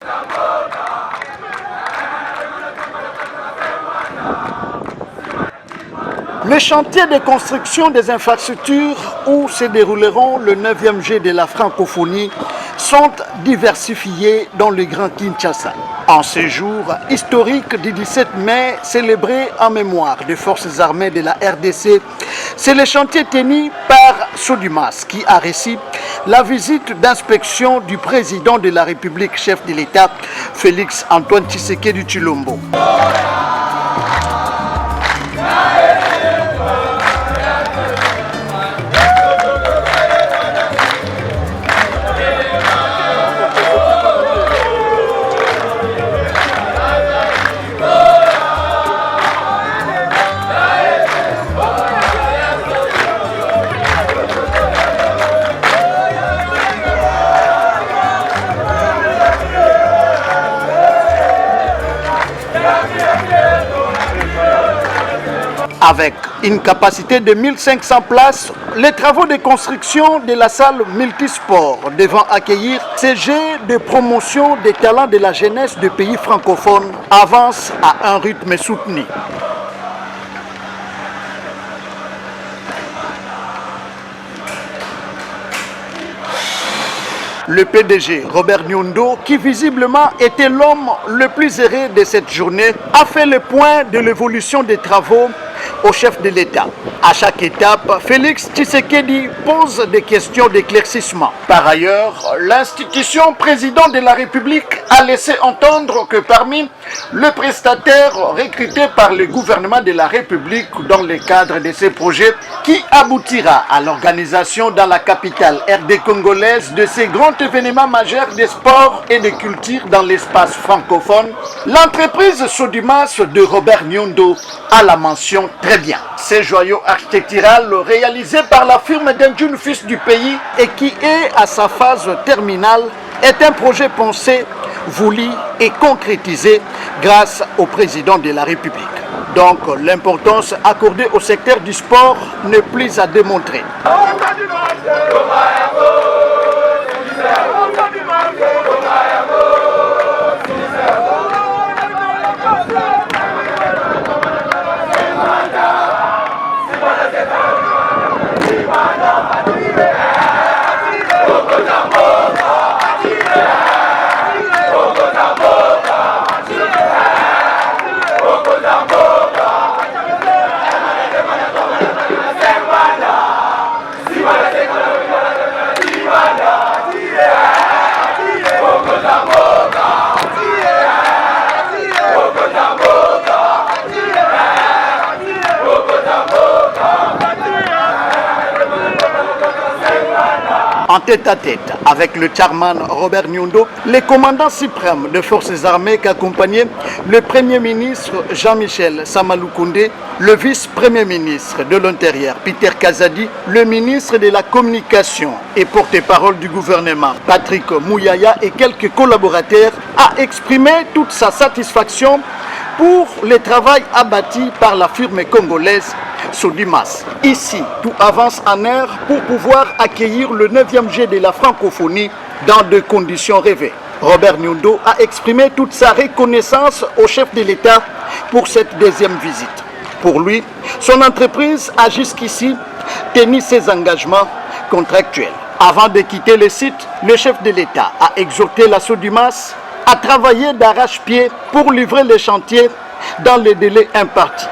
Le chantier de construction des infrastructures où se dérouleront le 9e G de la francophonie sont diversifiés dans le Grand Kinshasa. En ce jour historique du 17 mai, célébré en mémoire des forces armées de la RDC, c'est le chantier tenu par Sodimas qui a reçu la visite d'inspection du président de la République, chef de l'État, Félix Antoine Tshisekedi Tshilombo. Avec une capacité de 1500 places, les travaux de construction de la salle multisport devant accueillir ces jeux de promotion des talents de la jeunesse des pays francophones avancent à un rythme soutenu. Le PDG Robert Nyundo, qui visiblement était l'homme le plus heureux de cette journée, a fait le point de l'évolution des travaux au chef de l'État. À chaque étape, Félix Tshisekedi pose des questions d'éclaircissement. Par ailleurs, l'institution président de la République a laissé entendre que parmi les prestataires recrutés par le gouvernement de la République dans le cadre de ces projets qui aboutira à l'organisation dans la capitale RD congolaise de ces grands événements majeurs de sport et de culture dans l'espace francophone, l'entreprise Sodimas de Robert Nyundo a la mention très bien. Ces joyaux architectural réalisé par la firme d'un jeune fils du pays et qui est à sa phase terminale est un projet pensé, voulu et concrétisé grâce au président de la République. Donc l'importance accordée au secteur du sport n'est plus à démontrer. En tête-à-tête avec le chairman Robert Nyundo, le commandant suprême des forces armées qui accompagnait le Premier ministre Jean-Michel Samaloukoundé, le vice-premier ministre de l'Intérieur Peter Kazadi, le ministre de la Communication et porte-parole du gouvernement Patrick Mouyaya et quelques collaborateurs, a exprimé toute sa satisfaction pour le travail abattu par la firme congolaise Sodimas. Ici, tout avance en air pour pouvoir accueillir le 9e G de la francophonie dans des conditions rêvées. Robert Nyundo a exprimé toute sa reconnaissance au chef de l'État pour cette deuxième visite. Pour lui, son entreprise a jusqu'ici tenu ses engagements contractuels. Avant de quitter le site, le chef de l'État a exhorté la Sodimas à travailler d'arrache-pied pour livrer les chantiers dans les délais impartis.